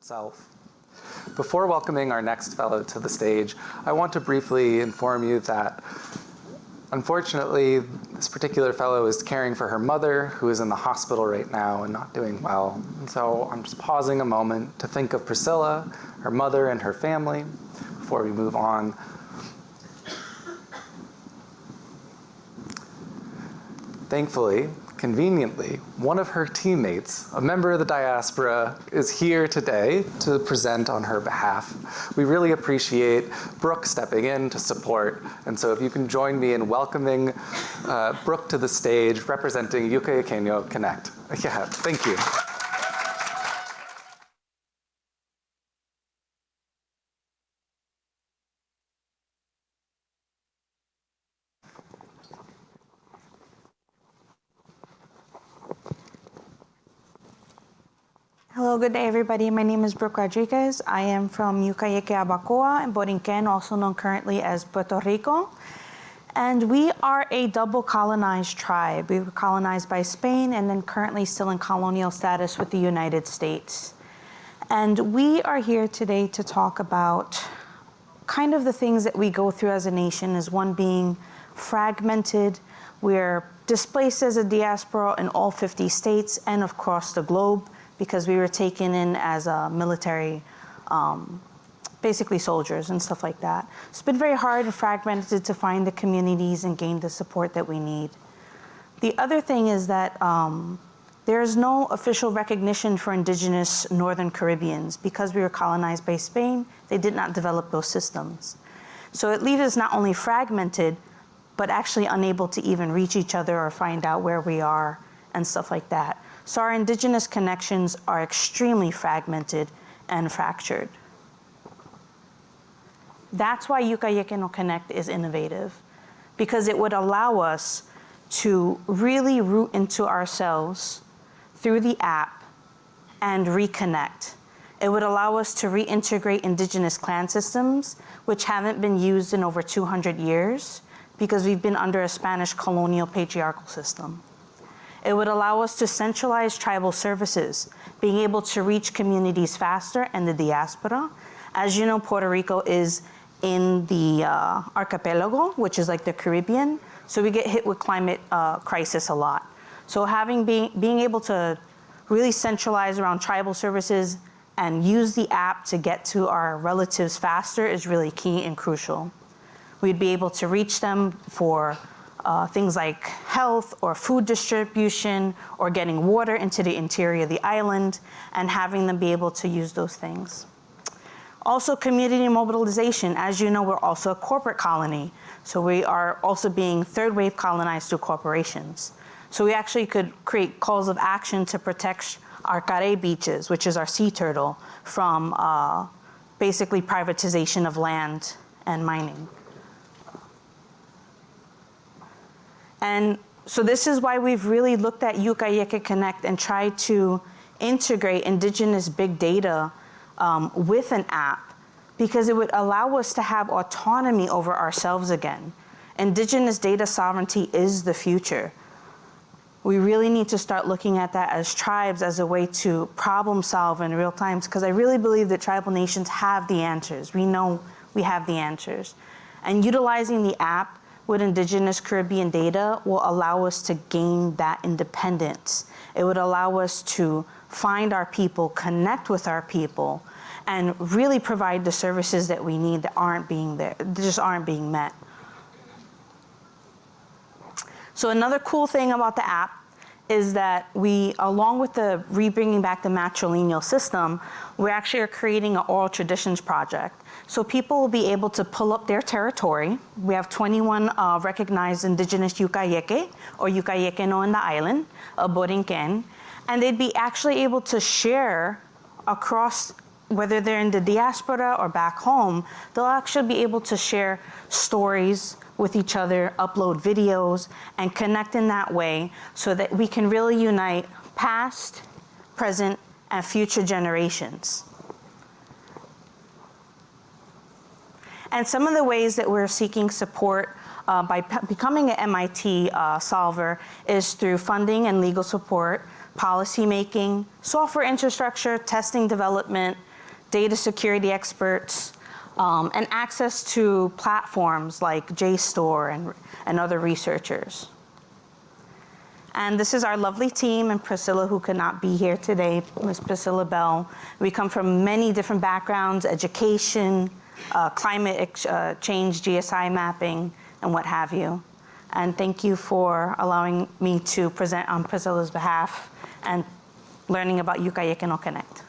itself. Before welcoming our next fellow to the stage, I want to briefly inform you that unfortunately, this particular fellow is caring for her mother, who is in the hospital right now and not doing well. And so I'm just pausing a moment to think of Priscilla, her mother, and her family before we move on. Thankfully, conveniently, one of her teammates, a member of the diaspora, is here today to present on her behalf. We really appreciate Brooke stepping in to support, and so if you can join me in welcoming Brooke to the stage, representing Yucayekeno Connect. Yeah, thank you. Hello, good day everybody. My name is Brooke Rodriguez. I am from Yucayeke and Boriken, also known currently as Puerto Rico. And we are a double colonized tribe. We were colonized by Spain and then currently still in colonial status with the United States. And we are here today to talk about kind of the things that we go through as a nation, as one being fragmented. We're displaced as a diaspora in all 50 states and across the globe, because we were taken in as a military, basically soldiers and stuff like that. It's been very hard and fragmented to find the communities and gain the support that we need. The other thing is that there is no official recognition for indigenous Northern Caribbeans. Because we were colonized by Spain, they did not develop those systems. So it leaves us not only fragmented, but actually unable to even reach each other or find out where we are and stuff like that. So our indigenous connections are extremely fragmented and fractured. That's why Yucayekeno Connect is innovative, because it would allow us to really root into ourselves through the app and reconnect. It would allow us to reintegrate indigenous clan systems, which haven't been used in over 200 years, because we've been under a Spanish colonial patriarchal system. It would allow us to centralize tribal services, being able to reach communities faster and the diaspora. As you know, Puerto Rico is in the archipelago, which is like the Caribbean, so we get hit with climate crisis a lot. So being able to really centralize around tribal services and use the app to get to our relatives faster is really key and crucial. We'd be able to reach them for things like health or food distribution or getting water into the interior of the island and having them be able to use those things. Also, community mobilization. As you know, we're also a corporate colony. So we are also being third wave colonized through corporations. So we actually could create calls of action to protect our carey beaches, which is our sea turtle, from basically privatization of land and mining. And so this is why we've really looked at Yucayeke Connect and tried to integrate indigenous big data with an app, because it would allow us to have autonomy over ourselves again. Indigenous data sovereignty is the future. We really need to start looking at that as tribes, as a way to problem solve in real time, because I really believe that tribal nations have the answers. We know we have the answers. And utilizing the app with indigenous Caribbean data will allow us to gain that independence. It would allow us to find our people, connect with our people, and really provide the services that we need that aren't being there, that just aren't being met. So another cool thing about the app is that we, along with the bringing back the matrilineal system, we actually are creating an oral traditions project. So people will be able to pull up their territory. We have 21 recognized indigenous Yucayeke, or Yucayekeno in the island of Boriken, and they'd be actually able to share across, whether they're in the diaspora or back home, they'll actually be able to share stories with each other, upload videos, and connect in that way so that we can really unite past, present, and future generations. And some of the ways that we're seeking support by becoming an MIT solver is through funding and legal support, policy making, software infrastructure, testing development, data security experts, and access to platforms like JSTOR and other researchers. And this is our lovely team, and Priscilla, who could not be here today, Ms. Priscilla Bell. We come from many different backgrounds: education, climate change, GSI mapping, and what have you. And thank you for allowing me to present on Priscilla's behalf and learning about Yucayekeno Connect.